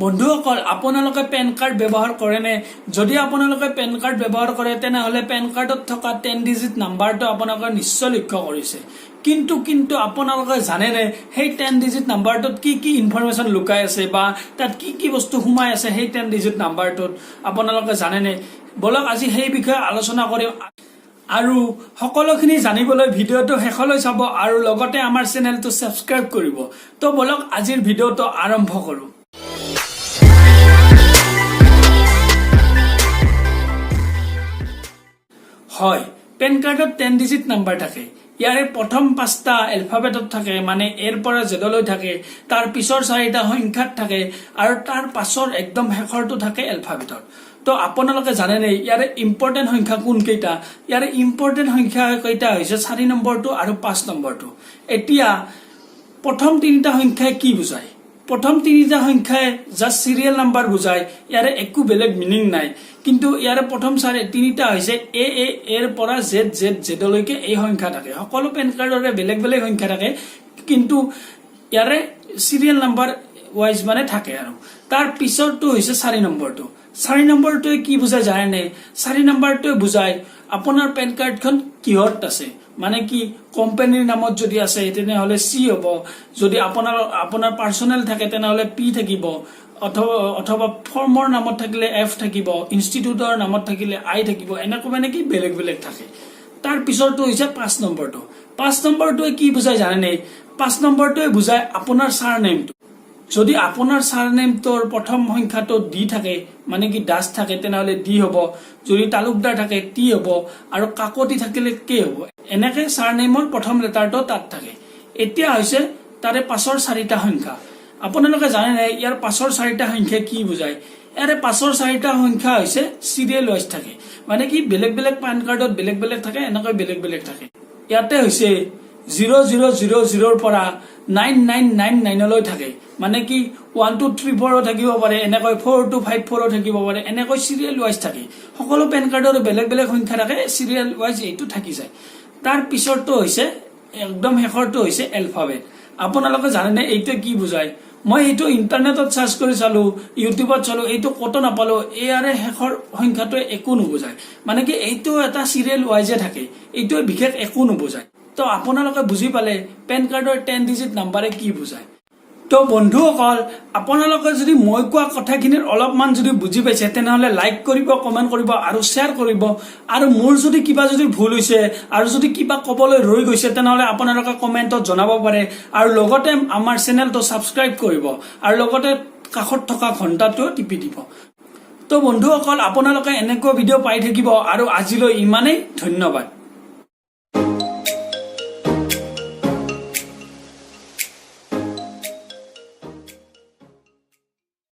বন্ধুসকল আপোনালোকে PAN card ব্যৱহাৰ কৰে নে যদি আপোনালোকে পেন কাৰ্ড ব্যৱহাৰ কৰে তেনেহলে পেন কাৰ্ডত থকা 10 ডিজিট নাম্বাৰটো আপোনালোকে নিশ্চয় লক্ষ্য কৰিছে কিন্তু আপোনালোকে জানে নে সেই 10 ডিজিট নাম্বাৰটোত কি ইনফৰমেশন লুকাই আছে বা তাত কি বস্তু সোমাই আছে সেই 10 ডিজিট নাম্বাৰটোত আপোনালোকে জানে নে বলক আজি সেই বিষয়ে আলোচনা কৰিম আৰু সকলোখিনি জানিবলৈ ভিডিওটো শেষলৈ চাব আৰু লগতে আমাৰ চেনেলটো সাবস্ক্ৰাইব কৰিব তো বলক আজিৰ ভিডিওটো আৰম্ভ কৰো হয় পেন কাৰ্ডত 10 ডিজিট নাম্বাৰ থাকে ইয়াৰে প্ৰথম পাঁচটা এলফাবেটত থাকে মানে এৰ পৰা জেডলৈ থাকে তাৰ পিছৰ চাৰিটা সংখ্যাত থাকে আৰু তাৰ পাছৰ একদম শেষৰটো থাকে এলফাবেটত তো আপোনালোকে জানে নে ইয়াৰে ইম্পৰ্টেন্ট সংখ্যা কোন কেইটা ইয়াৰে ইম্পৰ্টেন্ট সংখ্যা কেইটা হৈছে 4 নম্বৰটো আৰু 5 নম্বৰটো এতিয়া প্ৰথম তিনিটা সংখ্যাই কি বুজায় প্ৰথম তিনিটা সংখ্যাই জাস্ট সিৰিয়েল নাম্বাৰ বুজায় ইয়াৰে একো বেলেগ মিনিং নাই কিন্তু ইয়াৰে প্ৰথম তিনিটা হৈছে এ এৰ পৰা জেড লৈকে এই সংখ্যা থাকে সকলো পেন কাৰ্ডৰে বেলেগ বেলেগ সংখ্যা থাকে কিন্তু ইয়াৰে সিৰিয়েল নাম্বাৰ ওয়াইজ মানে থাকে আৰু তাৰ পিছৰটো হৈছে 4 নম্বৰটো 4 নম্বৰটোৱে কি বুজায় জানে নে 4 নম্বৰটোৱে বুজায় আপোনাৰ পেন কাৰ্ডখন কিহত আছে মানে কি কোম্পানীৰ নামত যদি আছে তেনেহলে সি হ'ব যদি আপোনাৰ পাৰ্সোনেল থাকে তেনেহলে পি থাকিব অথবা ফৰ্মৰ নামত থাকিলে এফ থাকিব ইনষ্টিটিউটৰ নামত থাকিলে আই থাকিব এনেকৈ মানে কি বেলেগ বেলেগ থাকে তাৰ পিছৰটো হৈছে 5 নম্বৰটো 5 নম্বৰটোৱে কি বুজায় জানে নে 5 নম্বৰটোৱে বুজায় আপোনাৰ সাৰনেমটো যদি আপোনাৰ সাৰনেমটোৰ প্ৰথম সংখ্যাটো ডি থাকে মানে কি দাস থাকে তেনেহলে ডি হ'ব যদি তালুকদাৰ থাকে টি হ'ব আৰু কাকতি থাকিলে কে হ'ব এনেকৈ সাৰনেমৰ প্ৰথম লেটাৰটো তাত থাকে এতিয়া হৈছে তাৰে পাছৰ চাৰিটা সংখ্যা আপোনালোকে জানে নে ইয়াৰ পাছৰ চাৰিটা সংখ্যা কি বুজায় ইয়াৰে পাছৰ চাৰিটা সংখ্যা হৈছে সিৰিয়েল ওয়াইজ থাকে মানে কি বেলেগ বেলেগ পেন কাৰ্ডত বেলেগ বেলেগ থাকে এনেকৈ বেলেগ বেলেগ থাকে ইয়াতে হৈছে 0000 ৰ পৰা 9999 লৈ থাকে মানে কি 1234 থাকিব পাৰে এনেকৈ 4254 থাকিব পাৰে এনেকৈ সিৰিয়েল ওয়াইজ থাকে সকলো পেন কাৰ্ডৰ বেলেগ বেলেগ সংখ্যা থাকে সিৰিয়েল ওয়াইজ এইটো থাকি যায় তাৰ পিছৰটো হৈছে একদম শেষৰটো হৈছে এলফাবেট আপোনালোকে জানে নে এইটো কি বুজায় মই এইটো ইন্টাৰনেটত সাৰ্চ কৰি চালো ইউটিউবত চালো এইটো কত নাপালো ইয়াৰে শেষৰ সংখ্যাটো একো নুবুজায় মানে কি এইটো এটা সিৰিয়েল ওয়াইজে থাকে এইটো বিশেষ একো নুবুজায় তো আপোনালোকে বুজি পালে পেন কাৰ্ডৰ 10 ডিজিট নাম্বাৰে কি বুজায় তো বন্ধুসকল আপোনালোকে যদি মই কোৱা কথাখিনিৰ অলপমান যদি বুজি পাইছে তেনেহলে লাইক কৰিব কমেন্ট কৰিব আৰু শেয়াৰ কৰিব আৰু মোৰ যদি কিবা যদি ভুল হৈছে আৰু যদি কিবা কবলৈ ৰৈ গৈছে তেনেহলে আপোনালোকে কমেন্টত জনাব পাৰে আৰু লগতে আমাৰ চেনেলটো সাবস্ক্ৰাইব কৰিব আৰু লগতে কাষত থকা ঘণ্টাটো টিপি দিব তো বন্ধুসকল আপোনালোকে এনেকুৱা ভিডিও পাই থাকিব আৰু আজিলৈ ইমানেই ধন্যবাদ